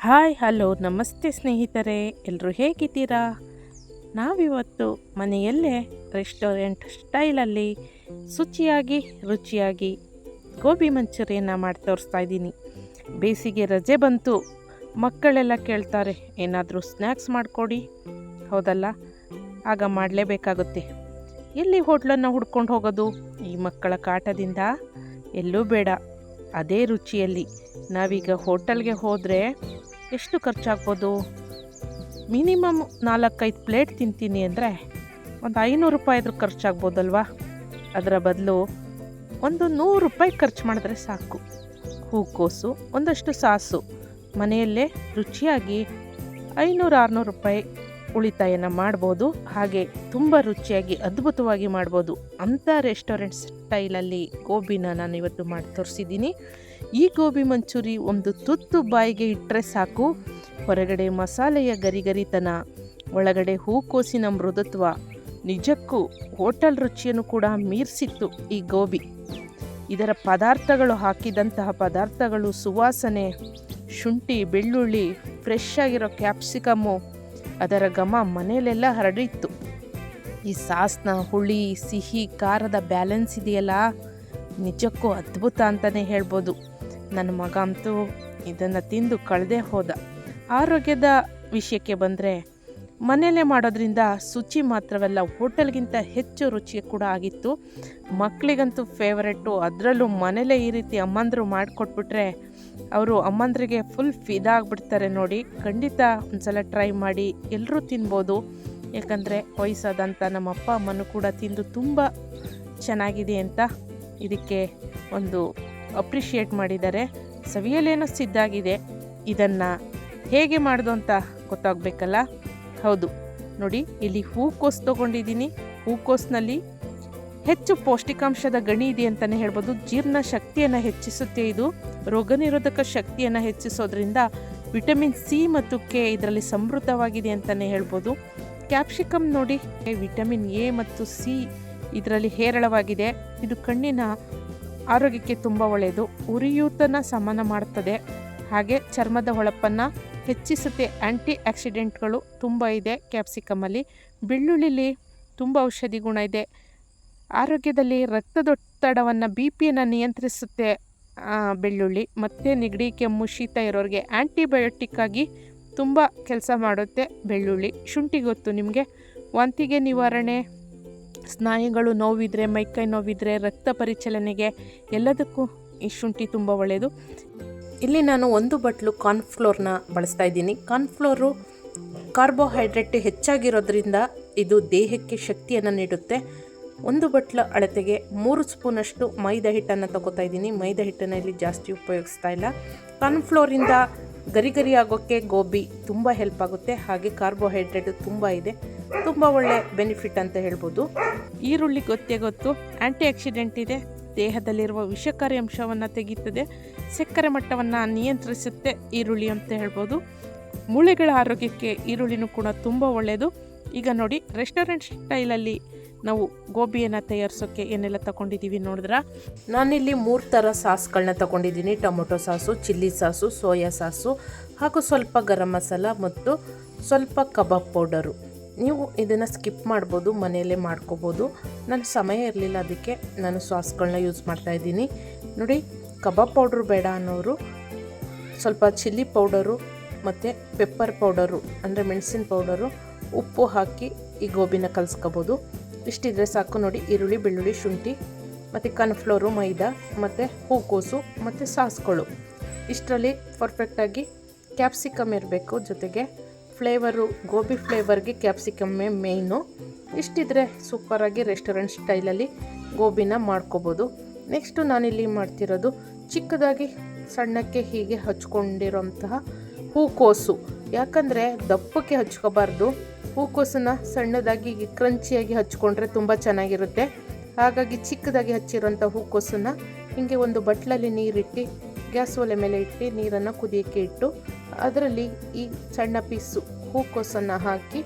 Hi hello ನಮಸ್ತೆ ಸ್ನೇಹಿತರೆ, ಎಲ್ಲರೂ ಹೇಗಿದ್ದೀರಾ? ನಾವಿವತ್ತು ಮನೆಯಲ್ಲೇ ರೆಸ್ಟೋರೆಂಟ್ ಸ್ಟೈಲಲ್ಲಿ ಶುಚಿಯಾಗಿ ರುಚಿಯಾಗಿ ಗೋಬಿ ಮಂಚೂರಿಯನ್ನು ಮಾಡಿ ತೋರಿಸ್ತಾ ಇದ್ದೀನಿ. ಬೇಸಿಗೆ ರಜೆ ಬಂತು, ಮಕ್ಕಳೆಲ್ಲ ಕೇಳ್ತಾರೆ ಏನಾದರೂ ಸ್ನ್ಯಾಕ್ಸ್ ಮಾಡಿಕೊಡಿ. ಹೌದಲ್ಲ, ಆಗ ಮಾಡಲೇಬೇಕಾಗುತ್ತೆ. ಎಲ್ಲಿ ಹೋಟ್ಲನ್ನು ಹುಡ್ಕೊಂಡು ಹೋಗೋದು? ಈ ಮಕ್ಕಳ ಕಾಟದಿಂದ ಎಲ್ಲೂ ಬೇಡ. ಅದೇ ರುಚಿಯಲ್ಲಿ ನಾವೀಗ ಹೋಟೆಲ್ಗೆ ಹೋದರೆ ಎಷ್ಟು ಖರ್ಚಾಗ್ಬೋದು? ಮಿನಿಮಮ್ 4-5 ಪ್ಲೇಟ್ ತಿಂತೀನಿ ಅಂದರೆ ಒಂದು 500 ರೂಪಾಯಿ ಆದರೂ ಖರ್ಚಾಗ್ಬೋದಲ್ವಾ? ಅದರ ಬದಲು ಒಂದು 100 ರೂಪಾಯಿ ಖರ್ಚು ಮಾಡಿದ್ರೆ ಸಾಕು. ಹೂಕೋಸು, ಒಂದಷ್ಟು ಸಾಸು, ಮನೆಯಲ್ಲೇ ರುಚಿಯಾಗಿ 500-600 ರೂಪಾಯಿ ಉಳಿತಾಯನ ಮಾಡ್ಬೋದು. ಹಾಗೆ ತುಂಬ ರುಚಿಯಾಗಿ ಅದ್ಭುತವಾಗಿ ಮಾಡ್ಬೋದು. ಅಂಥ ರೆಸ್ಟೋರೆಂಟ್ ಸ್ಟೈಲಲ್ಲಿ ಗೋಬಿನ ನಾನು ಇವತ್ತು ಮಾಡಿ ತೋರಿಸಿದ್ದೀನಿ. ಈ ಗೋಬಿ ಮಂಚೂರಿ ಒಂದು ತುತ್ತು ಬಾಯಿಗೆ ಇಟ್ಟರೆ ಸಾಕು. ಹೊರಗಡೆ ಮಸಾಲೆಯ ಗರಿಗರಿತನ, ಒಳಗಡೆ ಹೂಕೋಸಿನ ಮೃದುತ್ವ, ನಿಜಕ್ಕೂ ಹೋಟೆಲ್ ರುಚಿಯನ್ನು ಕೂಡ ಮೀರಿಸಿತ್ತು ಈ ಗೋಬಿ. ಇದರ ಪದಾರ್ಥಗಳು ಹಾಕಿದಂತಹ ಪದಾರ್ಥಗಳು, ಸುವಾಸನೆ, ಶುಂಠಿ, ಬೆಳ್ಳುಳ್ಳಿ, ಫ್ರೆಶ್ ಆಗಿರೋ ಕ್ಯಾಪ್ಸಿಕಮ್ಮು, ಅದರ ಘಮ ಮನೆಯಲ್ಲೆಲ್ಲ ಹರಡಿತ್ತು. ಈ ಸಾಸ್ನ ಹುಳಿ, ಸಿಹಿ, ಖಾರದ ಬ್ಯಾಲೆನ್ಸ್ ಇದೆಯಲ್ಲ, ನಿಜಕ್ಕೂ ಅದ್ಭುತ ಅಂತಲೇ ಹೇಳ್ಬೋದು. ನನ್ನ ಮಗ ಅಂತೂ ಇದನ್ನು ತಿಂದು ಕಳೆದೇ ಹೋದ. ಆರೋಗ್ಯದ ವಿಷಯಕ್ಕೆ ಬಂದರೆ ಮನೆಯಲ್ಲೇ ಮಾಡೋದ್ರಿಂದ ಶುಚಿ ಮಾತ್ರವಲ್ಲ, ಹೋಟೆಲ್ಗಿಂತ ಹೆಚ್ಚು ರುಚಿ ಕೂಡ ಆಗಿತ್ತು. ಮಕ್ಕಳಿಗಂತೂ ಫೇವರೆಟ್ಟು. ಅದರಲ್ಲೂ ಮನೇಲೇ ಈ ರೀತಿ ಅಮ್ಮಂದರು ಮಾಡಿಕೊಟ್ಬಿಟ್ರೆ ಅವರು ಅಮ್ಮಂದ್ರಿಗೆ ಫುಲ್ ಫಿದಾಗ್ಬಿಡ್ತಾರೆ ನೋಡಿ. ಖಂಡಿತ ಒಂದ್ಸಲ ಟ್ರೈ ಮಾಡಿ, ಎಲ್ಲರೂ ತಿನ್ಬೋದು. ಯಾಕಂದರೆ ವಯಸ್ಸಾದಂಥ ನಮ್ಮ ಅಪ್ಪ ಅಮ್ಮನೂ ಕೂಡ ತಿಂದು ತುಂಬ ಚೆನ್ನಾಗಿದೆ ಅಂತ ಇದಕ್ಕೆ ಒಂದು ಅಪ್ರಿಷಿಯೇಟ್ ಮಾಡಿದ್ದಾರೆ. ಸವಿಯಲೇನೋ ಸಿದ್ಧಾಗಿದೆ. ಇದನ್ನು ಹೇಗೆ ಮಾಡೋದು ಅಂತ ಗೊತ್ತಾಗಬೇಕಲ್ಲ. ಹೌದು ನೋಡಿ, ಇಲ್ಲಿ ಹೂಕೋಸು ತೊಗೊಂಡಿದ್ದೀನಿ. ಹೂಕೋಸಿನಲ್ಲಿ ಹೆಚ್ಚು ಪೌಷ್ಟಿಕಾಂಶದ ಗಣಿ ಇದೆ ಅಂತಲೇ ಹೇಳ್ಬೋದು. ಜೀರ್ಣ ಶಕ್ತಿಯನ್ನು ಹೆಚ್ಚಿಸುತ್ತೆ. ಇದು ರೋಗ ನಿರೋಧಕ ಶಕ್ತಿಯನ್ನು ಹೆಚ್ಚಿಸೋದ್ರಿಂದ ವಿಟಮಿನ್ ಸಿ ಮತ್ತು ಕೆ ಇದರಲ್ಲಿ ಸಮೃದ್ಧವಾಗಿದೆ ಅಂತಲೇ ಹೇಳ್ಬೋದು. ಕ್ಯಾಪ್ಸಿಕಮ್ ನೋಡಿ, ವಿಟಮಿನ್ ಎ ಮತ್ತು ಸಿ ಇದರಲ್ಲಿ ಹೇರಳವಾಗಿದೆ. ಇದು ಕಣ್ಣಿನ ಆರೋಗ್ಯಕ್ಕೆ ತುಂಬ ಒಳ್ಳೆಯದು. ಉರಿಯೂತನ ಶಮನ ಮಾಡ್ತದೆ. ಹಾಗೆ ಚರ್ಮದ ಹೊಳಪನ್ನು ಹೆಚ್ಚಿಸುತ್ತೆ. ಆ್ಯಂಟಿ ಆಕ್ಸಿಡೆಂಟ್ಗಳು ತುಂಬ ಇದೆ ಕ್ಯಾಪ್ಸಿಕಮಲ್ಲಿ. ಬೆಳ್ಳುಳ್ಳಿಲಿ ತುಂಬ ಔಷಧಿ ಗುಣ ಇದೆ. ಆರೋಗ್ಯದಲ್ಲಿ ರಕ್ತದೊತ್ತಡವನ್ನು, ಬಿ ಪಿಯನ್ನು ನಿಯಂತ್ರಿಸುತ್ತೆ ಬೆಳ್ಳುಳ್ಳಿ. ಮತ್ತು ನೆಗಡಿ, ಕೆಮ್ಮು, ಶೀತ ಇರೋರಿಗೆ ಆ್ಯಂಟಿಬಯೋಟಿಕ್ ಆಗಿ ತುಂಬ ಕೆಲಸ ಮಾಡುತ್ತೆ ಬೆಳ್ಳುಳ್ಳಿ. ಶುಂಠಿ ಗೊತ್ತು ನಿಮಗೆ, ವಾಂತಿಗೆ ನಿವಾರಣೆ, ಸ್ನಾಯುಗಳು ನೋವಿದ್ರೆ, ಮೈಕೈ ನೋವಿದ್ರೆ, ರಕ್ತ ಪರಿಚಲನೆಗೆ ಎಲ್ಲದಕ್ಕೂ ಈ ಶುಂಠಿ ತುಂಬ ಒಳ್ಳೆಯದು. ಇಲ್ಲಿ ನಾನು 1 ಬಟ್ಲು ಕಾರ್ನ್ಫ್ಲೋರ್ನ ಬಳಸ್ತಾ ಇದ್ದೀನಿ. ಕಾರ್ನ್ಫ್ಲೋರು ಕಾರ್ಬೋಹೈಡ್ರೇಟ್ ಹೆಚ್ಚಾಗಿರೋದ್ರಿಂದ ಇದು ದೇಹಕ್ಕೆ ಶಕ್ತಿಯನ್ನು ನೀಡುತ್ತೆ. 1 ಬಟ್ಲ ಅಳತೆಗೆ 3 ಸ್ಪೂನಷ್ಟು ಮೈದಾ ಹಿಟ್ಟನ್ನು ತಗೋತಾ ಇದ್ದೀನಿ. ಮೈದಾ ಹಿಟ್ಟನ್ನು ಇಲ್ಲಿ ಜಾಸ್ತಿ ಉಪಯೋಗಿಸ್ತಾ ಇಲ್ಲ. ಕಾರ್ನ್ಫ್ಲೋರಿಂದ ಗರಿ ಆಗೋಕ್ಕೆ ಗೋಬಿ ತುಂಬ ಹೆಲ್ಪ್ ಆಗುತ್ತೆ. ಹಾಗೆ ಕಾರ್ಬೋಹೈಡ್ರೇಟ್ ತುಂಬ ಇದೆ, ತುಂಬ ಒಳ್ಳೆ ಬೆನಿಫಿಟ್ ಅಂತ ಹೇಳ್ಬೋದು. ಈರುಳ್ಳಿ ಗೊತ್ತು, ಆ್ಯಂಟಿ ಆಕ್ಸಿಡೆಂಟ್ ಇದೆ. ದೇಹದಲ್ಲಿರುವ ವಿಷಕಾರಿ ಅಂಶವನ್ನು ತೆಗೀತದೆ. ಸಕ್ಕರೆ ಮಟ್ಟವನ್ನು ನಿಯಂತ್ರಿಸುತ್ತೆ ಈರುಳ್ಳಿ ಅಂತ ಹೇಳ್ಬೋದು. ಮೂಳೆಗಳ ಆರೋಗ್ಯಕ್ಕೆ ಈರುಳ್ಳಿನೂ ಕೂಡ ತುಂಬ ಒಳ್ಳೆಯದು. ಈಗ ನೋಡಿ, ರೆಸ್ಟೋರೆಂಟ್ ಸ್ಟೈಲಲ್ಲಿ ನಾವು ಗೋಬಿಯನ್ನು ತಯಾರಿಸೋಕ್ಕೆ ಏನೆಲ್ಲ ತಗೊಂಡಿದ್ದೀವಿ ನೋಡಿದ್ರೆ, ನಾನಿಲ್ಲಿ 3 ಥರ ಸಾಸ್ಗಳನ್ನ ತಗೊಂಡಿದ್ದೀನಿ. Tomato sauce, chilli sauce, soya sauce, ಹಾಗೂ ಸ್ವಲ್ಪ ಗರಂ ಮಸಾಲ ಮತ್ತು ಸ್ವಲ್ಪ ಕಬಾಬ್ ಪೌಡರು. ನೀವು ಇದನ್ನು ಸ್ಕಿಪ್ ಮಾಡ್ಬೋದು, ಮನೆಯಲ್ಲೇ ಮಾಡ್ಕೋಬೋದು. ನನ್ನ ಸಮಯ ಇರಲಿಲ್ಲ, ಅದಕ್ಕೆ ನಾನು ಸಾಸ್ಗಳನ್ನ ಯೂಸ್ ಮಾಡ್ತಾಯಿದ್ದೀನಿ. ನೋಡಿ, ಕಬಾಬ್ ಪೌಡ್ರು ಬೇಡ ಅನ್ನೋರು ಸ್ವಲ್ಪ ಚಿಲ್ಲಿ ಪೌಡರು ಮತ್ತು ಪೆಪ್ಪರ್ ಪೌಡರು ಅಂದರೆ ಮೆಣಸಿನ ಪೌಡರು, ಉಪ್ಪು ಹಾಕಿ ಈ ಗೋಬಿನ ಕಲಿಸ್ಕೋಬೋದು. ಇಷ್ಟಿದ್ರೆ ಸಾಕು. ನೋಡಿ, ಈರುಳ್ಳಿ, ಬೆಳ್ಳುಳ್ಳಿ, ಶುಂಠಿ ಮತ್ತು ಕಾರ್ನ್ಫ್ಲೋರು, ಮೈದಾ ಮತ್ತು ಹೂಕೋಸು ಮತ್ತು ಸಾಸ್ಗಳು. ಇಷ್ಟರಲ್ಲಿ ಪರ್ಫೆಕ್ಟಾಗಿ ಕ್ಯಾಪ್ಸಿಕಮ್ ಇರಬೇಕು. ಜೊತೆಗೆ ಫ್ಲೇವರು, ಗೋಬಿ ಫ್ಲೇವರ್ಗೆ ಕ್ಯಾಪ್ಸಿಕಮ್ಮೇ ಮೇಯ್ನು. ಇಷ್ಟಿದ್ರೆ ಸೂಪರಾಗಿ ರೆಸ್ಟೋರೆಂಟ್ ಸ್ಟೈಲಲ್ಲಿ ಗೋಬಿನ ಮಾಡ್ಕೋಬೋದು. ನೆಕ್ಸ್ಟು ನಾನಿಲ್ಲಿ ಮಾಡ್ತಿರೋದು ಚಿಕ್ಕದಾಗಿ ಸಣ್ಣಕ್ಕೆ ಹೀಗೆ ಹಚ್ಕೊಂಡಿರೋಂತಹ ಹೂಕೋಸು. ಯಾಕಂದರೆ ದಪ್ಪಕ್ಕೆ ಹಚ್ಕೋಬಾರ್ದು. ಹೂಕೋಸನ್ನು ಸಣ್ಣದಾಗಿ ಕ್ರಂಚಿಯಾಗಿ ಹಚ್ಕೊಂಡ್ರೆ ತುಂಬ ಚೆನ್ನಾಗಿರುತ್ತೆ. ಹಾಗಾಗಿ ಚಿಕ್ಕದಾಗಿ ಹಚ್ಚಿರೋಂಥ ಹೂಕೋಸನ್ನು ಹೀಗೆ ಒಂದು ಬಟ್ಲಲ್ಲಿ ನೀರಿಟ್ಟು, ಗ್ಯಾಸ್ ಒಲೆ ಮೇಲೆ ಇಟ್ಟು ನೀರನ್ನು ಕುದಿಯೋಕ್ಕೆ ಇಟ್ಟು, ಅದರಲ್ಲಿ ಈ ಸಣ್ಣ ಪೀಸು ಹೂಕೋಸನ್ನು ಹಾಕಿ,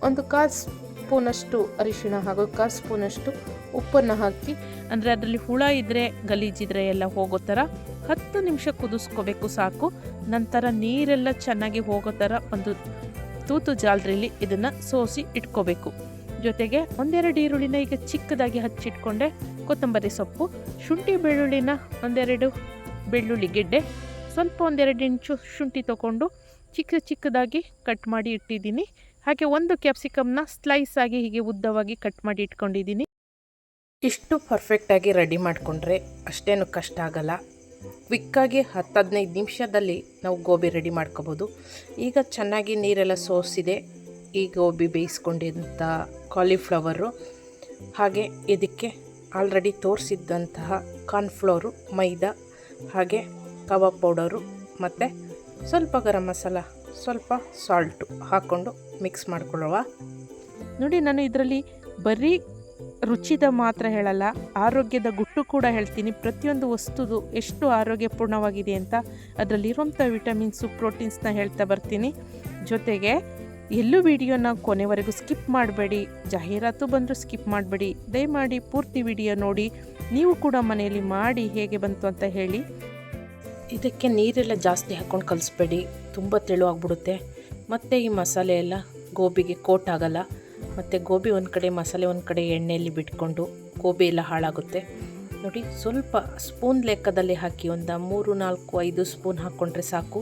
1/4 ಸ್ಪೂನಷ್ಟು ಅರಿಶಿಣ ಹಾಗೂ 1/4 ಸ್ಪೂನಷ್ಟು ಉಪ್ಪನ್ನು ಹಾಕಿ, ಅಂದರೆ ಅದರಲ್ಲಿ ಹುಳ ಇದ್ದರೆ ಗಲೀಜಿದ್ರೆ ಎಲ್ಲ ಹೋಗೋ ಥರ 10 ನಿಮಿಷ ಕುದಿಸ್ಕೋಬೇಕು ಸಾಕು. ನಂತರ ನೀರೆಲ್ಲ ಚೆನ್ನಾಗಿ ಹೋಗೋ ಥರ ಒಂದು ತೂತು ಜಾಲರಿಲಿ ಇದನ್ನು ಸೋಸಿ ಇಟ್ಕೋಬೇಕು. ಜೊತೆಗೆ ಒಂದೆರಡು ಈರುಳ್ಳಿನ ಈಗ ಚಿಕ್ಕದಾಗಿ ಹಚ್ಚಿಟ್ಕೊಂಡೆ, ಕೊತ್ತಂಬರಿ ಸೊಪ್ಪು, ಶುಂಠಿ ಬೆಳ್ಳುಳ್ಳಿನ ಒಂದೆರಡು ಬೆಳ್ಳುಳ್ಳಿ ಗೆಡ್ಡೆ, ಸ್ವಲ್ಪ ಒಂದೆರಡು ಇಂಚು ಶುಂಠಿ ತೊಗೊಂಡು ಚಿಕ್ಕದಾಗಿ ಕಟ್ ಮಾಡಿ ಇಟ್ಟಿದ್ದೀನಿ. ಹಾಗೆ ಒಂದು ಕ್ಯಾಪ್ಸಿಕಮ್ನ ಸ್ಲೈಸ್ ಆಗಿ ಹೀಗೆ ಉದ್ದವಾಗಿ ಕಟ್ ಮಾಡಿ ಇಟ್ಕೊಂಡಿದ್ದೀನಿ. ಇಷ್ಟು ಪರ್ಫೆಕ್ಟಾಗಿ ರೆಡಿ ಮಾಡಿಕೊಂಡ್ರೆ ಅಷ್ಟೇನು ಕಷ್ಟ ಆಗಲ್ಲ. ಕ್ವಿಕ್ಕಾಗಿ 10-15 ನಿಮಿಷದಲ್ಲಿ ನಾವು ಗೋಬಿ ರೆಡಿ ಮಾಡ್ಕೋಬೋದು. ಈಗ ಚೆನ್ನಾಗಿ ನೀರೆಲ್ಲ ಸೋಸಿದೆ ಈ ಗೋಬಿ ಬೇಯಿಸ್ಕೊಂಡಿದ್ದಂಥ ಕಾಲಿಫ್ಲವರು, ಹಾಗೆ ಇದಕ್ಕೆ ಆಲ್ರೆಡಿ ತೋರಿಸಿದ್ದಂತಹ ಕಾರ್ನ್ಫ್ಲೋರು, ಮೈದಾ, ಹಾಗೆ ಕಬಾಬ್ ಪೌಡರು ಮತ್ತು ಸ್ವಲ್ಪ ಗರಂ ಮಸಾಲ, ಸ್ವಲ್ಪ ಸಾಲ್ಟು ಹಾಕ್ಕೊಂಡು ಮಿಕ್ಸ್ ಮಾಡ್ಕೊಳ್ಳುವ. ನೋಡಿ, ನಾನು ಇದರಲ್ಲಿ ಬರೀ ರುಚಿದ ಮಾತ್ರ ಹೇಳಲ್ಲ, ಆರೋಗ್ಯದ ಗುಟ್ಟು ಕೂಡ ಹೇಳ್ತೀನಿ. ಪ್ರತಿಯೊಂದು ವಸ್ತುದು ಎಷ್ಟು ಆರೋಗ್ಯಪೂರ್ಣವಾಗಿದೆ ಅಂತ ಅದರಲ್ಲಿರುವಂಥ ವಿಟಮಿನ್ಸು, ಪ್ರೋಟೀನ್ಸ್ನ ಹೇಳ್ತಾ ಬರ್ತೀನಿ. ಜೊತೆಗೆ ಎಲ್ಲೂ ವಿಡಿಯೋನ ಕೊನೆವರೆಗೂ ಸ್ಕಿಪ್ ಮಾಡಬೇಡಿ, ಜಾಹೀರಾತು ಬಂದರೂ ಸ್ಕಿಪ್ ಮಾಡಬೇಡಿ. ದಯಮಾಡಿ ಪೂರ್ತಿ ವಿಡಿಯೋ ನೋಡಿ, ನೀವು ಕೂಡ ಮನೆಯಲ್ಲಿ ಮಾಡಿ ಹೇಗೆ ಬಂತು ಅಂತ ಹೇಳಿ. ಇದಕ್ಕೆ ನೀರೆಲ್ಲ ಜಾಸ್ತಿ ಹಾಕ್ಕೊಂಡು ಕಲಿಸ್ಬೇಡಿ, ತುಂಬ ತೆಳುವಾಗ್ಬಿಡುತ್ತೆ. ಮತ್ತು ಈ ಮಸಾಲೆ ಎಲ್ಲ ಗೋಬಿಗೆ ಕೋಟ್ ಆಗಲ್ಲ. ಮತ್ತು ಗೋಬಿ ಒಂದು ಕಡೆ, ಮಸಾಲೆ ಒಂದು ಕಡೆ ಎಣ್ಣೆಯಲ್ಲಿ ಬಿಟ್ಕೊಂಡು ಗೋಬಿ ಎಲ್ಲ ಹಾಳಾಗುತ್ತೆ. ನೋಡಿ, ಸ್ವಲ್ಪ ಸ್ಪೂನ್ ಲೆಕ್ಕದಲ್ಲಿ ಹಾಕಿ ಒಂದು 3-4-5 ಸ್ಪೂನ್ ಹಾಕ್ಕೊಂಡ್ರೆ ಸಾಕು.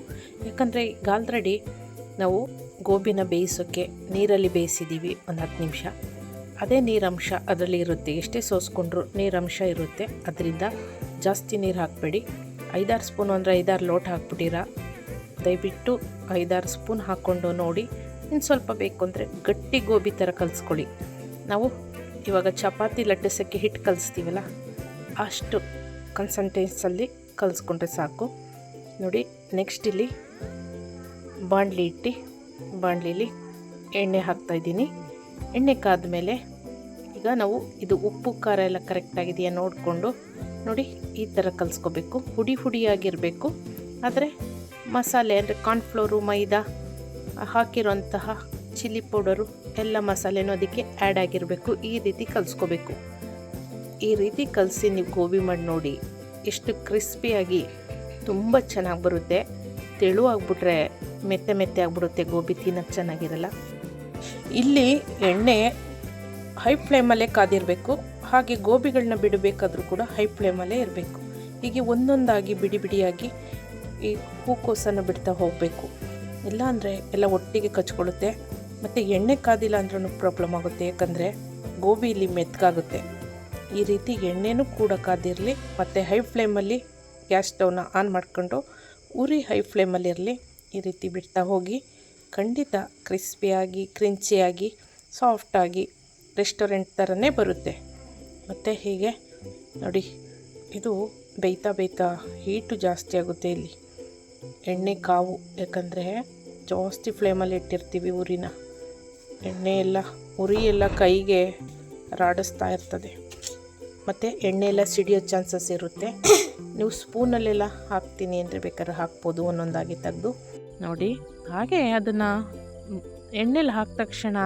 ಯಾಕಂದರೆ ಈಗ ಆಲ್ರೆಡಿ ನಾವು ಗೋಬಿನ ಬೇಯಿಸೋಕ್ಕೆ ನೀರಲ್ಲಿ ಬೇಯಿಸಿದ್ದೀವಿ ಒಂದು 10 ನಿಮಿಷ. ಅದೇ ನೀರಂಶ ಅದರಲ್ಲಿ ಇರುತ್ತೆ, ಎಷ್ಟೇ ಸೋಸ್ಕೊಂಡ್ರೂ ನೀರಂಶ ಇರುತ್ತೆ. ಅದರಿಂದ ಜಾಸ್ತಿ ನೀರು ಹಾಕಬೇಡಿ. 5-6 ಸ್ಪೂನ್ ಅಂದರೆ 5-6 ಲೋಟ ಹಾಕ್ಬಿಟ್ಟಿರ. ದಯವಿಟ್ಟು 5-6 ಸ್ಪೂನ್ ಹಾಕ್ಕೊಂಡು ನೋಡಿ. ಇನ್ನು ಸ್ವಲ್ಪ ಬೇಕು ಅಂದರೆ ಗಟ್ಟಿ ಗೋಬಿ ಥರ ಕಲಿಸ್ಕೊಳ್ಳಿ. ನಾವು ಇವಾಗ ಚಪಾತಿ ಲಟ್ಟಿಸೋಕ್ಕೆ ಹಿಟ್ಟು ಕಲಿಸ್ತೀವಲ್ಲ, ಅಷ್ಟು ಕನ್ಸಂಟೆನ್ಸಲ್ಲಿ ಕಲಿಸ್ಕೊಂಡ್ರೆ ಸಾಕು. ನೋಡಿ, ನೆಕ್ಸ್ಟ್ ಇಲ್ಲಿ ಬಾಣಲಿ ಇಟ್ಟು ಬಾಣಲಿಲಿ ಎಣ್ಣೆ ಹಾಕ್ತಾಯಿದ್ದೀನಿ. ಎಣ್ಣೆ ಕಾದ್ಮೇಲೆ ಈಗ ನಾವು ಇದು ಉಪ್ಪು ಖಾರ ಎಲ್ಲ ಕರೆಕ್ಟಾಗಿದೆಯಾ ನೋಡಿಕೊಂಡು ನೋಡಿ ಈ ಥರ ಕಲಿಸ್ಕೋಬೇಕು. ಹುಡಿಯಾಗಿರಬೇಕು. ಆದರೆ ಮಸಾಲೆ ಅಂದರೆ ಕಾರ್ನ್ಫ್ಲೋರು, ಮೈದಾ, ಹಾಕಿರೋಂತಹ ಚಿಲ್ಲಿ ಪೌಡರು ಎಲ್ಲ ಮಸಾಲೆನೂ ಅದಕ್ಕೆ ಆ್ಯಡ್ ಆಗಿರಬೇಕು. ಈ ರೀತಿ ಕಲಿಸ್ಕೋಬೇಕು. ಈ ರೀತಿ ಕಲಸಿ ನೀವು ಗೋಬಿ ಮಾಡಿ ನೋಡಿ, ಎಷ್ಟು ಕ್ರಿಸ್ಪಿಯಾಗಿ ತುಂಬ ಚೆನ್ನಾಗಿ ಬರುತ್ತೆ. ತೆಳುವಾಗ್ಬಿಟ್ರೆ ಮೆತ್ತೆ ಆಗಿಬಿಡುತ್ತೆ, ಗೋಬಿ ತಿನ್ನೋಕ್ಕೆ ಚೆನ್ನಾಗಿರಲ್ಲ. ಇಲ್ಲಿ ಎಣ್ಣೆ ಹೈ ಫ್ಲೇಮಲ್ಲೇ ಕಾದಿರಬೇಕು. ಹಾಗೆ ಗೋಬಿಗಳನ್ನ ಬಿಡಬೇಕಾದ್ರೂ ಕೂಡ ಹೈ ಫ್ಲೇಮಲ್ಲೇ ಇರಬೇಕು. ಹೀಗೆ ಒಂದೊಂದಾಗಿ ಬಿಡಿಯಾಗಿ ಈ ಹೂಕೋಸನ್ನು ಬಿಡ್ತಾ ಹೋಗಬೇಕು. ಇಲ್ಲಾಂದರೆ ಎಲ್ಲ ಒಟ್ಟಿಗೆ ಕಚ್ಕೊಳ್ಳುತ್ತೆ. ಮತ್ತು ಎಣ್ಣೆ ಕಾದಿಲ್ಲ ಅಂದ್ರೂ ಪ್ರಾಬ್ಲಮ್ ಆಗುತ್ತೆ, ಯಾಕಂದರೆ ಗೋಬಿ ಇಲ್ಲಿ ಮೆತ್ತಗಾಗುತ್ತೆ. ಈ ರೀತಿ ಎಣ್ಣೆನೂ ಕೂಡ ಕಾದಿರಲಿ. ಮತ್ತು ಹೈ ಫ್ಲೇಮಲ್ಲಿ ಗ್ಯಾಸ್ ಸ್ಟವ್ನ ಆನ್ ಮಾಡ್ಕೊಂಡು ಉರಿ ಹೈ ಫ್ಲೇಮಲ್ಲಿರಲಿ. ಈ ರೀತಿ ಬಿಡ್ತಾ ಹೋಗಿ ಖಂಡಿತ ಕ್ರಿಸ್ಪಿಯಾಗಿ, ಕ್ರಿಂಚಿಯಾಗಿ, ಸಾಫ್ಟಾಗಿ ರೆಸ್ಟೋರೆಂಟ್ ಥರನೇ ಬರುತ್ತೆ. ಮತ್ತು ಹೀಗೆ ನೋಡಿ, ಇದು ಬೇಯ್ತಾ ಹೀಟು ಜಾಸ್ತಿ ಆಗುತ್ತೆ ಇಲ್ಲಿ, ಎಣ್ಣೆ ಕಾವು. ಯಾಕಂದರೆ ಜಾಸ್ತಿ ಫ್ಲೇಮಲ್ಲಿ ಇಟ್ಟಿರ್ತೀವಿ ಉರಿನ. ಎಣ್ಣೆ ಎಲ್ಲ ಉರಿ ಎಲ್ಲ ಕೈಗೆ ರಾಡಿಸ್ತಾ ಇರ್ತದೆ. ಮತ್ತು ಎಣ್ಣೆ ಎಲ್ಲ ಸಿಡಿಯೋ ಚಾನ್ಸಸ್ ಇರುತ್ತೆ. ನೀವು ಸ್ಪೂನಲ್ಲೆಲ್ಲ ಹಾಕ್ತೀನಿ ಅಂದರೆ ಬೇಕಾದ್ರೆ ಹಾಕ್ಬೋದು, ಒಂದೊಂದಾಗಿ ತೆಗೆದು ನೋಡಿ. ಹಾಗೆ ಅದನ್ನು ಎಣ್ಣೆಲಿ ಹಾಕಿದ ತಕ್ಷಣ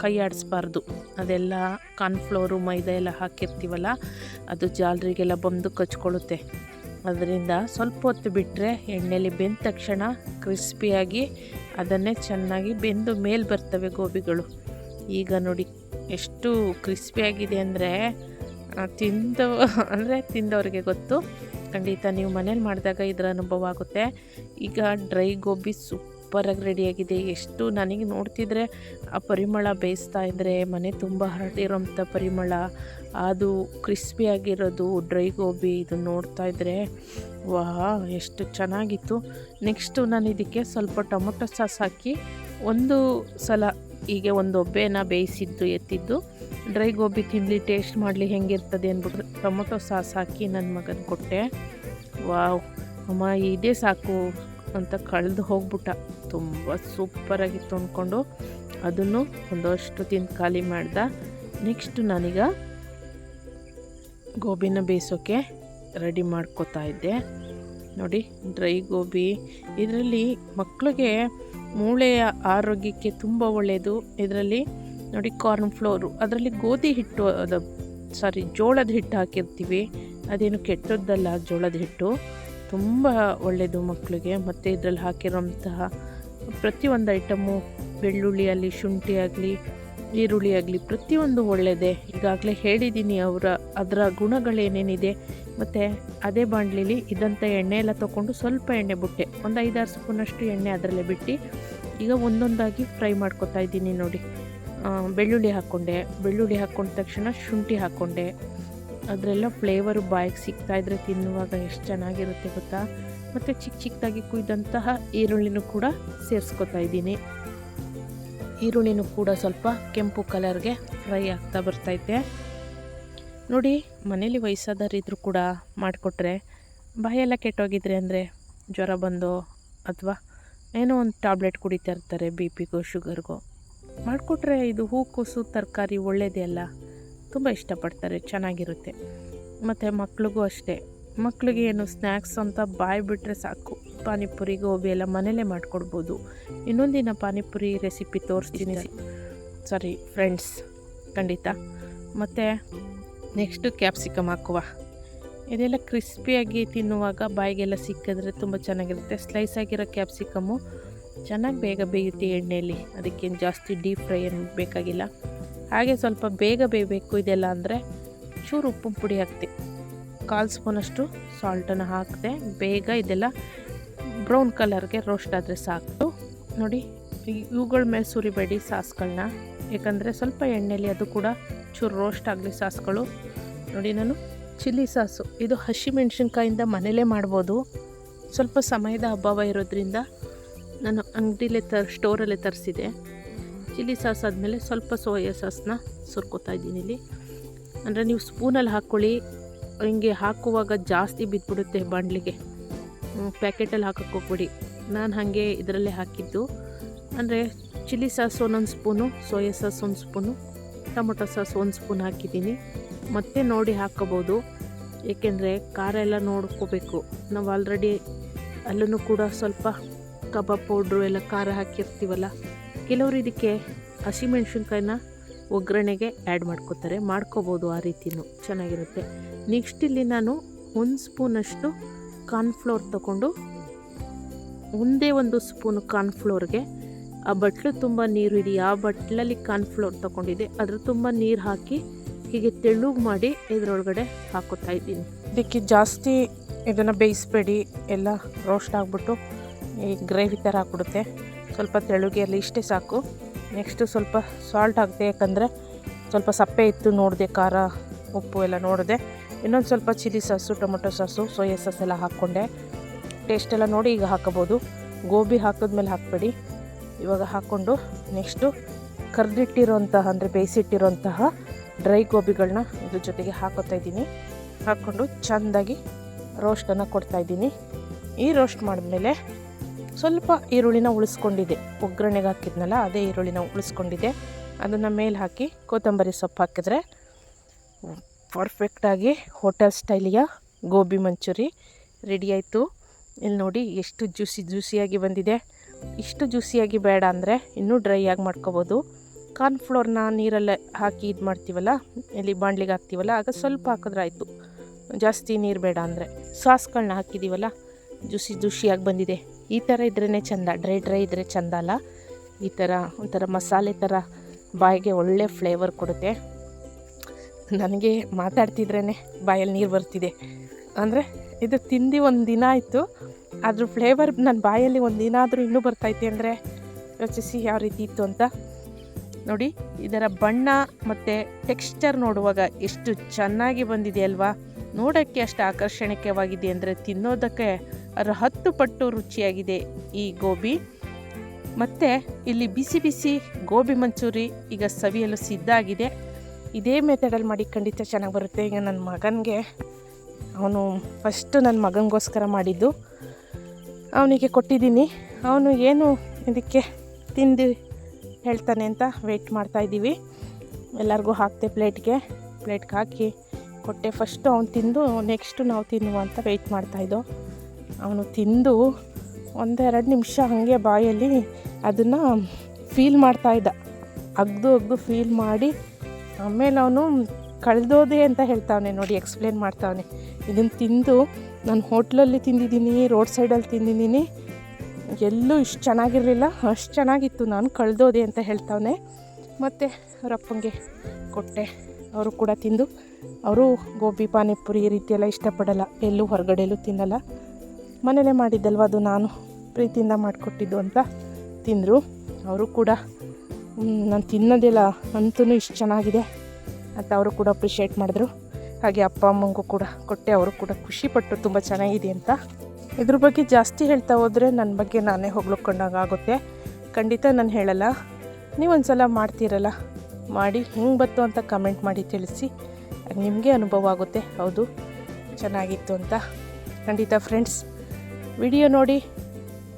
ಕೈ ಆಡಿಸ್ಬಾರ್ದು. ಅದೆಲ್ಲ ಕಾರ್ನ್ಫ್ಲೋರು, ಮೈದಾ ಎಲ್ಲ ಹಾಕಿರ್ತೀವಲ್ಲ, ಅದು ಜಾಲರಿಗೆಲ್ಲ ಬಂದು ಕಚ್ಕೊಳ್ಳುತ್ತೆ. ಅದರಿಂದ ಸ್ವಲ್ಪ ಹೊತ್ತು ಬಿಟ್ಟರೆ ಎಣ್ಣೆಲಿ ಬೆಂದ ತಕ್ಷಣ ಕ್ರಿಸ್ಪಿಯಾಗಿ ಅದನ್ನೇ ಚೆನ್ನಾಗಿ ಬೆಂದು ಮೇಲೆ ಬರ್ತವೆ ಗೋಬಿಗಳು. ಈಗ ನೋಡಿ ಎಷ್ಟು ಕ್ರಿಸ್ಪಿಯಾಗಿದೆ ಅಂದರೆ ತಿಂದವ್ರಿಗೆ ಗೊತ್ತು. ಖಂಡಿತ ನೀವು ಮನೇಲಿ ಮಾಡಿದಾಗ ಇದರ ಅನುಭವ ಆಗುತ್ತೆ. ಈಗ ಡ್ರೈ ಗೋಬಿ ಸೂಪರಾಗಿ ರೆಡಿಯಾಗಿದೆ. ಎಷ್ಟು ನನಗೆ ನೋಡ್ತಿದ್ರೆ ಆ ಪರಿಮಳ ಬೇಯಿಸ್ತಾ ಇದ್ದರೆ ಮನೆ ತುಂಬ ಹರಡಿರೋಂಥ ಪರಿಮಳ, ಅದು ಕ್ರಿಸ್ಪಿಯಾಗಿರೋದು ಡ್ರೈ ಗೋಬಿ, ಇದು ನೋಡ್ತಾ ಇದ್ದರೆ ಎಷ್ಟು ಚೆನ್ನಾಗಿತ್ತು. ನೆಕ್ಸ್ಟು ನಾನು ಇದಕ್ಕೆ ಸ್ವಲ್ಪ ಟೊಮೊಟೊ ಸಾಸ್ ಹಾಕಿ ಒಂದು ಸಲ ಹೀಗೆ ಒಂದು ಒಬ್ಬೆನ ಬೇಯಿಸಿದ್ದು ಎತ್ತಿದ್ದು ಡ್ರೈ ಗೋಬಿ ತಿನ್ನಲಿ, ಟೇಸ್ಟ್ ಮಾಡಲಿ ಹೆಂಗಿರ್ತದೆ ಅಂದ್ಬಿಟ್ಟು ಟೊಮೊಟೊ ಸಾಸ್ ಹಾಕಿ ನನ್ನ ಮಗನ ಕೊಟ್ಟೆ. ಅಮ್ಮ ಇದೇ ಸಾಕು ಅಂತ ಕಳೆದು ಹೋಗ್ಬಿಟ್ಟ. ತುಂಬ ಸೂಪರಾಗಿತ್ತು ಅಂದ್ಕೊಂಡು ಅದನ್ನು ಒಂದಷ್ಟು ತಿಂದು ಖಾಲಿ ಮಾಡ್ದೆ. ನೆಕ್ಸ್ಟು ನಾನೀಗ ಗೋಬಿನ ಬೇಯಿಸೋಕ್ಕೆ ರೆಡಿ ಮಾಡ್ಕೋತಾ ಇದ್ದೆ. ನೋಡಿ, ಡ್ರೈ ಗೋಬಿ ಇದರಲ್ಲಿ ಮಕ್ಕಳಿಗೆ ಮೂಳೆಯ ಆರೋಗ್ಯಕ್ಕೆ ತುಂಬ ಒಳ್ಳೆಯದು. ಇದರಲ್ಲಿ ನೋಡಿ ಕಾರ್ನ್ಫ್ಲೋರು, ಅದರಲ್ಲಿ ಗೋಧಿ ಹಿಟ್ಟು ಜೋಳದ ಹಿಟ್ಟು ಹಾಕಿರ್ತೀವಿ. ಅದೇನು ಕೆಟ್ಟದ್ದಲ್ಲ ಜೋಳದ ಹಿಟ್ಟು. ತುಂಬ ಒಳ್ಳೆಯದು ಮಕ್ಕಳಿಗೆ. ಮತ್ತು ಇದರಲ್ಲಿ ಹಾಕಿರೋಂತಹ ಪ್ರತಿಯೊಂದು ಐಟಮು, ಬೆಳ್ಳುಳ್ಳಿ ಶುಂಠಿ ಆಗಲಿ, ಈರುಳ್ಳಿ ಆಗಲಿ, ಪ್ರತಿಯೊಂದು ಒಳ್ಳೆಯದೇ. ಈಗಾಗಲೇ ಹೇಳಿದ್ದೀನಿ ಅದರ ಗುಣಗಳೇನೇನಿದೆ. ಮತ್ತು ಅದೇ ಬಾಣಲಿಲಿ ಇದಂಥ ಎಣ್ಣೆ ಎಲ್ಲ ತೊಗೊಂಡು ಸ್ವಲ್ಪ ಎಣ್ಣೆ ಬಿಟ್ಟೆ, ಒಂದು 5-6 ಸ್ಪೂನಷ್ಟು ಎಣ್ಣೆ ಅದರಲ್ಲೇ ಬಿಟ್ಟು ಈಗ ಒಂದೊಂದಾಗಿ ಫ್ರೈ ಮಾಡ್ಕೊತಾ ಇದ್ದೀನಿ ನೋಡಿ. ಬೆಳ್ಳುಳ್ಳಿ ಹಾಕ್ಕೊಂಡ ತಕ್ಷಣ ಶುಂಠಿ ಹಾಕ್ಕೊಂಡೆ. ಅದರೆಲ್ಲ ಫ್ಲೇವರು ಬಾಯಿಗೆ ಸಿಗ್ತಾಯಿದ್ರೆ ತಿನ್ನುವಾಗ ಎಷ್ಟು ಚೆನ್ನಾಗಿರುತ್ತೆ ಗೊತ್ತಾ. ಮತ್ತು ಚಿಕ್ಕದಾಗಿ ಕುಯ್ದಂತಹ ಈರುಳ್ಳಿನೂ ಕೂಡ ಸೇರಿಸ್ಕೊತಾ ಇದ್ದೀನಿ. ಈರುಳ್ಳಿನೂ ಕೂಡ ಸ್ವಲ್ಪ ಕೆಂಪು ಕಲರ್ಗೆ ಫ್ರೈ ಆಗ್ತಾ ಬರ್ತೈತೆ ನೋಡಿ. ಮನೇಲಿ ವಯಸ್ಸಾದವರಿದ್ದರೂ ಕೂಡ ಮಾಡಿಕೊಟ್ರೆ, ಬಾಯೆಲ್ಲ ಕೆಟ್ಟೋಗಿದ್ರೆ ಅಂದರೆ ಜ್ವರ ಬಂದೋ ಅಥವಾ ಏನೋ ಒಂದು ಟ್ಯಾಬ್ಲೆಟ್ ಕುಡಿತಾ ಇರ್ತಾರೆ BP ಗೋ ಶುಗರ್ಗೋ, ಮಾಡಿಕೊಟ್ರೆ ಇದು ಹೂಕೋಸು ತರಕಾರಿ ಒಳ್ಳೆಯದೇ ಅಲ್ಲ, ತುಂಬ ಇಷ್ಟಪಡ್ತಾರೆ, ಚೆನ್ನಾಗಿರುತ್ತೆ. ಮತ್ತು ಮಕ್ಳಿಗೂ ಅಷ್ಟೇ, ಮಕ್ಕಳಿಗೆ ಏನು ಸ್ನ್ಯಾಕ್ಸ್ ಅಂತ ಬಾಯಿ ಬಿಟ್ಟರೆ ಸಾಕು, ಪಾನಿಪುರಿ ಗೋಬಿ ಎಲ್ಲ ಮನೇಲೇ ಮಾಡಿಕೊಡ್ಬೋದು. ಇನ್ನೊಂದಿನ ಪಾನಿಪುರಿ ರೆಸಿಪಿ ತೋರಿಸ್ತೀನಿ ಸಾರಿ ಫ್ರೆಂಡ್ಸ್, ಖಂಡಿತ. ಮತ್ತು ನೆಕ್ಸ್ಟು ಕ್ಯಾಪ್ಸಿಕಮ್ ಹಾಕುವ. ಇದೆಲ್ಲ ಕ್ರಿಸ್ಪಿಯಾಗಿ ತಿನ್ನುವಾಗ ಬಾಯಿಗೆಲ್ಲ ಸಿಕ್ಕಿದ್ರೆ ತುಂಬ ಚೆನ್ನಾಗಿರುತ್ತೆ. ಸ್ಲೈಸ್ ಆಗಿರೋ ಕ್ಯಾಪ್ಸಿಕಮ್ಮು ಚೆನ್ನಾಗಿ ಬೇಗ ಬೇಯುತ್ತೆ ಎಣ್ಣೆಯಲ್ಲಿ, ಅದಕ್ಕೇನು ಜಾಸ್ತಿ ಡೀಪ್ ಫ್ರೈ ಏನು ಬೇಕಾಗಿಲ್ಲ. ಹಾಗೆ ಸ್ವಲ್ಪ ಬೇಗ ಬೇಯಬೇಕು ಇದೆಲ್ಲ ಅಂದರೆ ಚೂರು ಉಪ್ಪು ಪುಡಿ ಹಾಕ್ತೆ, 1/4 ಸ್ಪೂನಷ್ಟು ಸಾಲ್ಟನ್ನು ಹಾಕಿದೆ. ಬೇಗ ಇದೆಲ್ಲ ಬ್ರೌನ್ ಕಲರ್ಗೆ ರೋಸ್ಟ್ ಆದರೆ ಸಾಕು ನೋಡಿ. ಇವುಗಳ ಮೇಲೆ ಸುರಿಬೇಡಿ ಸಾಸ್ಗಳನ್ನ, ಯಾಕಂದರೆ ಸ್ವಲ್ಪ ಎಣ್ಣೆಯಲ್ಲಿ ಅದು ಕೂಡ ಚೂರು ರೋಸ್ಟ್ ಆಗಲಿ ಸಾಸ್ಗಳು ನೋಡಿ. ನಾನು ಚಿಲ್ಲಿ ಸಾಸು, ಇದು ಹಸಿಮೆಣ್ಸಿನ್ಕಾಯಿಂದ ಮನೇಲೇ ಮಾಡ್ಬೋದು. ಸ್ವಲ್ಪ ಸಮಯದ ಅಭಾವ ಇರೋದ್ರಿಂದ ನಾನು ಅಂಗಡಿಲೇ ಸ್ಟೋರಲ್ಲೇ ತರಿಸಿದೆ. ಚಿಲ್ಲಿ ಸಾಸ್ ಆದಮೇಲೆ ಸ್ವಲ್ಪ ಸೋಯಾ ಸಾಸನ್ನ ಸುರ್ಕೋತಾ ಇದ್ದೀನಿ ಇಲ್ಲಿ. ಅಂದರೆ ನೀವು ಸ್ಪೂನಲ್ಲಿ ಹಾಕ್ಕೊಳ್ಳಿ, ಹಿಂಗೆ ಹಾಕುವಾಗ ಜಾಸ್ತಿ ಬಿದ್ದುಬಿಡುತ್ತೆ ಬಾಣಲಿಗೆ, ಪ್ಯಾಕೆಟಲ್ಲಿ ಹಾಕಕ್ಕೆ ಹೋಗ್ಬಿಡಿ. ನಾನು ಹಾಗೆ ಇದರಲ್ಲೇ ಹಾಕಿದ್ದು. ಅಂದರೆ chilli sauce 1 spoon, soya sauce 1 spoon, tomato sauce 1 spoon ಹಾಕಿದ್ದೀನಿ. ಮತ್ತೆ ನೋಡಿ ಹಾಕ್ಕೋಬೋದು, ಏಕೆಂದರೆ ಖಾರ ಎಲ್ಲ ನೋಡ್ಕೋಬೇಕು. ನಾವು ಆಲ್ರೆಡಿ ಅಲ್ಲೂ ಕೂಡ ಸ್ವಲ್ಪ ಕಬಾಬ್ ಪೌಡ್ರು ಎಲ್ಲ ಖಾರ ಹಾಕಿರ್ತೀವಲ್ಲ. ಕೆಲವರು ಇದಕ್ಕೆ ಹಸಿಮೆಣ್ಸಿನ್ಕಾಯಿನ ಒಗ್ಗರಣೆಗೆ ಆ್ಯಡ್ ಮಾಡ್ಕೋಬೋದು, ಆ ರೀತಿಯೂ ಚೆನ್ನಾಗಿರುತ್ತೆ. ನೆಕ್ಸ್ಟ್ ಇಲ್ಲಿ ನಾನು 1 ಸ್ಪೂನಷ್ಟು ಕಾರ್ನ್ಫ್ಲೋರ್ ತೊಗೊಂಡು, ಒಂದೇ 1 ಸ್ಪೂನು ಕಾರ್ನ್ಫ್ಲೋರ್ಗೆ ಆ ಬಟ್ಲು ತುಂಬ ನೀರು ಇದೆಯಾ, ಆ ಬಟ್ಲಲ್ಲಿ ಕಾರ್ನ್ಫ್ಲೋರ್ ತೊಗೊಂಡಿದ್ದೆ, ಅದ್ರ ತುಂಬ ನೀರು ಹಾಕಿ ಹೀಗೆ ತೆಳ್ಳಗೆ ಮಾಡಿ ಇದರೊಳಗಡೆ ಹಾಕೋತಾ ಇದ್ದೀನಿ. ಇದಕ್ಕೆ ಜಾಸ್ತಿ ಇದನ್ನು ಬೇಯಿಸಬೇಡಿ, ಎಲ್ಲ ರೋಸ್ಟ್ ಆಗಿಬಿಟ್ಟು ಈ ಗ್ರೇವಿ ಥರ ಹಾಕ್ಬಿಡುತ್ತೆ. ಸ್ವಲ್ಪ ತೆಳುಗೆ ಅಲ್ಲಿ ಇಷ್ಟೇ ಸಾಕು. ನೆಕ್ಸ್ಟು ಸ್ವಲ್ಪ ಸಾಲ್ಟ್ ಹಾಕಿದೆ, ಯಾಕಂದರೆ ಸ್ವಲ್ಪ ಸಪ್ಪೆ ಇತ್ತು, ನೋಡಿದೆ ಖಾರ ಉಪ್ಪು ಎಲ್ಲ ನೋಡಿದೆ. ಇನ್ನೊಂದು ಸ್ವಲ್ಪ chilli sauce, tomato sauce, soya sauce ಎಲ್ಲ ಹಾಕ್ಕೊಂಡೆ. ಟೇಸ್ಟೆಲ್ಲ ನೋಡಿ ಈಗ ಹಾಕೋಬೋದು. ಗೋಬಿ ಹಾಕಿದ್ಮೇಲೆ ಹಾಕಬೇಡಿ, ಇವಾಗ ಹಾಕ್ಕೊಂಡು ನೆಕ್ಸ್ಟು ಕರ್ದಿಟ್ಟಿರೋಂತಹ ಅಂದರೆ ಬೇಯಿಸಿಟ್ಟಿರೋಂತಹ ಡ್ರೈ ಗೋಬಿಗಳನ್ನ ಇದ್ರ ಜೊತೆಗೆ ಹಾಕೋತಾ ಇದ್ದೀನಿ. ಹಾಕ್ಕೊಂಡು ಚೆಂದಾಗಿ ರೋಸ್ಟನ್ನು ಕೊಡ್ತಾಯಿದ್ದೀನಿ. ಈ ರೋಸ್ಟ್ ಮಾಡಿದ್ಮೇಲೆ ಸ್ವಲ್ಪ ಈರುಳ್ಳಿನ ಉಳಿಸ್ಕೊಂಡಿದ್ದೆ, ಒಗ್ಗರಣೆಗೆ ಹಾಕಿದ್ನಲ್ಲ ಅದೇ ಈರುಳ್ಳಿನ ಉಳಿಸ್ಕೊಂಡಿದ್ದೆ, ಅದನ್ನು ಮೇಲೆ ಹಾಕಿ ಕೊತ್ತಂಬರಿ ಸೊಪ್ಪು ಹಾಕಿದ್ರೆ ಪರ್ಫೆಕ್ಟಾಗಿ ಹೋಟೆಲ್ ಸ್ಟೈಲಿಯ ಗೋಬಿ ಮಂಚೂರಿ ರೆಡಿ ಆಯಿತು. ಇಲ್ಲಿ ನೋಡಿ ಎಷ್ಟು ಜ್ಯೂಸಿಯಾಗಿ ಬಂದಿದೆ. ಇಷ್ಟು ಜ್ಯೂಸಿಯಾಗಿ ಬೇಡ ಅಂದರೆ ಇನ್ನೂ ಡ್ರೈ ಆಗಿ ಮಾಡ್ಕೋಬೋದು. ಕಾರ್ನ್ಫ್ಲೋರ್ನ ನೀರಲ್ಲೇ ಹಾಕಿ ಇದು ಮಾಡ್ತೀವಲ್ಲ, ಇಲ್ಲಿ ಬಾಣಲಿಗೆ ಹಾಕ್ತೀವಲ್ಲ, ಆಗ ಸ್ವಲ್ಪ ಹಾಕಿದ್ರೆ ಆಯಿತು, ಜಾಸ್ತಿ ನೀರು ಬೇಡ ಅಂದರೆ. ಸಾಸ್ಗಳನ್ನ ಹಾಕಿದ್ದೀವಲ್ಲ, ಜ್ಯೂಸಿಯಾಗಿ ಬಂದಿದೆ. ಈ ಥರ ಇದ್ರೇ ಚೆಂದ, ಡ್ರೈ ಇದ್ದರೆ ಚೆಂದ ಅಲ್ಲ. ಈ ಥರ ಒಂಥರ ಮಸಾಲೆ ಥರ ಬಾಯಿಗೆ ಒಳ್ಳೆ ಫ್ಲೇವರ್ ಕೊಡುತ್ತೆ. ನನಗೆ ಮಾತಾಡ್ತಿದ್ರೇ ಬಾಯಲ್ಲಿ ನೀರು ಬರ್ತಿದೆ. ಅಂದರೆ ಇದು ತಿಂದು 1 ದಿನ ಆಯಿತು, ಅದ್ರ ಫ್ಲೇವರ್ ನನ್ನ ಬಾಯಲ್ಲಿ 1 ದಿನ ಆದರೂ ಇನ್ನೂ ಬರ್ತೈತೆ ಅಂದರೆ ಯೋಚಿಸಿ ಯಾವ ರೀತಿ ಇತ್ತು ಅಂತ. ನೋಡಿ ಇದರ ಬಣ್ಣ ಮತ್ತು ಟೆಕ್ಸ್ಚರ್ ನೋಡುವಾಗ ಎಷ್ಟು ಚೆನ್ನಾಗಿ ಬಂದಿದೆ ಅಲ್ವಾ. ನೋಡೋಕ್ಕೆ ಅಷ್ಟು ಆಕರ್ಷಣೀಯವಾಗಿದೆ ಅಂದರೆ ತಿನ್ನೋದಕ್ಕೆ ಅದರ 10 ಪಟ್ಟು ರುಚಿಯಾಗಿದೆ ಈ ಗೋಬಿ. ಮತ್ತು ಇಲ್ಲಿ ಬಿಸಿ ಬಿಸಿ ಗೋಬಿ ಮಂಚೂರಿ ಈಗ ಸವಿಯಲು ಸಿದ್ಧ ಆಗಿದೆ. ಇದೇ ಮೆಥಡಲ್ಲಿ ಮಾಡಿ ಖಂಡಿತ ಚೆನ್ನಾಗಿ ಬರುತ್ತೆ. ಈಗ ನನ್ನ ಮಗನಿಗೆ, ಅವನು ಫಸ್ಟು ನನ್ನ ಮಗನಿಗೋಸ್ಕರ ಮಾಡಿದ್ದು, ಅವನಿಗೆ ಕೊಟ್ಟಿದ್ದೀನಿ. ಅವನು ಏನು ಇದಕ್ಕೆ ತಿಂದು ಹೇಳ್ತಾನೆ ಅಂತ ವೆಯ್ಟ್ ಮಾಡ್ತಾಯಿದ್ದೀವಿ. ಎಲ್ಲರಿಗೂ ಹಾಕ್ತೆ ಪ್ಲೇಟ್ಗೆ ಹಾಕಿ ಕೊಟ್ಟೆ. ಫಸ್ಟು ಅವನು ತಿಂದು ನೆಕ್ಸ್ಟು ನಾವು ತಿನ್ನುವ ಅಂತ ವೆಯ್ಟ್ ಮಾಡ್ತಾಯಿದ್ದೋ. ಅವನು ತಿಂದು 1-2 ನಿಮಿಷ ಹಾಗೆ ಬಾಯಲ್ಲಿ ಅದನ್ನು ಫೀಲ್ ಮಾಡ್ತಾಯಿದ್ದ, ಅಗ್ದು ಫೀಲ್ ಮಾಡಿ ಆಮೇಲೆ ಅವನು ಕಳೆದೋದೆ ಅಂತ ಹೇಳ್ತಾವನೆ ನೋಡಿ, ಎಕ್ಸ್ಪ್ಲೇನ್ ಮಾಡ್ತಾವನೆ. ಇದನ್ನು ತಿಂದು ನಾನು ಹೋಟ್ಲಲ್ಲಿ ತಿಂದಿದ್ದೀನಿ, ರೋಡ್ ಸೈಡಲ್ಲಿ ತಿಂದಿದ್ದೀನಿ, ಎಲ್ಲೂ ಇಷ್ಟು ಚೆನ್ನಾಗಿರಲಿಲ್ಲ. ಅಷ್ಟು ಚೆನ್ನಾಗಿತ್ತು, ನಾನು ಕಳೆದೋದೆ ಅಂತ ಹೇಳ್ತಾವನೆ. ಮತ್ತು ಅವ್ರ ಅಪ್ಪಂಗೆ ಕೊಟ್ಟೆ, ಅವರು ಕೂಡ ತಿಂದು, ಅವರು ಗೋಬಿ ಪಾನಿಪುರಿ ಈ ರೀತಿಯೆಲ್ಲ ಇಷ್ಟಪಡಲ್ಲ, ಎಲ್ಲೂ ಹೊರಗಡೆಯಲ್ಲೂ ತಿನ್ನಲ್ಲ. ಮನೇಲೇ ಮಾಡಿದ್ದಲ್ವ ಅದು, ನಾನು ಪ್ರೀತಿಯಿಂದ ಮಾಡಿಕೊಟ್ಟಿದ್ದು ಅಂತ ತಿಂದರು. ಅವರು ಕೂಡ ನಾನು ತಿನ್ನೋದಿಲ್ಲ ಅಂತೂ ಇಷ್ಟು ಚೆನ್ನಾಗಿದೆ ಅಂತ ಅವರು ಕೂಡ ಅಪ್ರಿಷಿಯೇಟ್ ಮಾಡಿದ್ರು. ಹಾಗೆ ಅಪ್ಪ ಅಮ್ಮಂಗೂ ಕೂಡ ಕೊಟ್ಟೆ, ಅವರು ಕೂಡ ಖುಷಿಪಟ್ಟರು ತುಂಬ ಚೆನ್ನಾಗಿದೆ ಅಂತ. ಇದ್ರ ಬಗ್ಗೆ ಜಾಸ್ತಿ ಹೇಳ್ತಾ ಹೋದರೆ ನನ್ನ ಬಗ್ಗೆ ನಾನೇ ಹೊಗಳ್ಕೊಂಡಾಗ ಆಗುತ್ತೆ. ಖಂಡಿತ ನಾನು ಹೇಳಲ್ಲ, ನೀವೊಂದು ಸಲ ಮಾಡ್ತೀರಲ್ಲ, ಮಾಡಿ ಹೆಂಗೆ ಬಂತು ಅಂತ ಕಮೆಂಟ್ ಮಾಡಿ ತಿಳಿಸಿ, ನಿಮಗೆ ಅನುಭವ ಆಗುತ್ತೆ, ಹೌದು ಚೆನ್ನಾಗಿತ್ತು ಅಂತ. ಖಂಡಿತ ಫ್ರೆಂಡ್ಸ್, ವಿಡಿಯೋ ನೋಡಿ,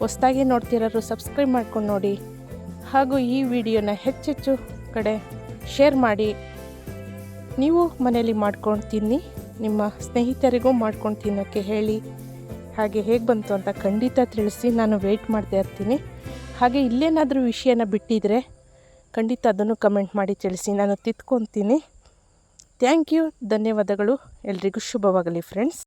ಹೊಸ್ದಾಗಿ ನೋಡ್ತಿರೋರು ಸಬ್ಸ್ಕ್ರೈಬ್ ಮಾಡ್ಕೊಂಡು ನೋಡಿ, ಹಾಗೂ ಈ ವಿಡಿಯೋನ ಹೆಚ್ಚೆಚ್ಚು ಕಡೆ ಶೇರ್ ಮಾಡಿ. ನೀವು ಮನೇಲಿ ಮಾಡ್ಕೊಂಡು ತಿನ್ನಿ, ನಿಮ್ಮ ಸ್ನೇಹಿತರಿಗೂ ಮಾಡ್ಕೊಂಡು ತಿನ್ನೋಕ್ಕೆ ಹೇಳಿ. ಹಾಗೆ ಹೇಗೆ ಬಂತು ಅಂತ ಖಂಡಿತ ತಿಳಿಸಿ, ನಾನು ವೆಯ್ಟ್ ಮಾಡ್ತಾ ಇರ್ತೀನಿ. ಹಾಗೆ ಇಲ್ಲೇನಾದರೂ ವಿಷಯನ ಬಿಟ್ಟಿದ್ರೆ ಖಂಡಿತ ಅದನ್ನು ಕಮೆಂಟ್ ಮಾಡಿ ತಿಳಿಸಿ, ನಾನು ತಿದ್ಕೊತೀನಿ. ಥ್ಯಾಂಕ್ ಯು, ಧನ್ಯವಾದಗಳು. ಎಲ್ರಿಗೂ ಶುಭವಾಗಲಿ ಫ್ರೆಂಡ್ಸ್.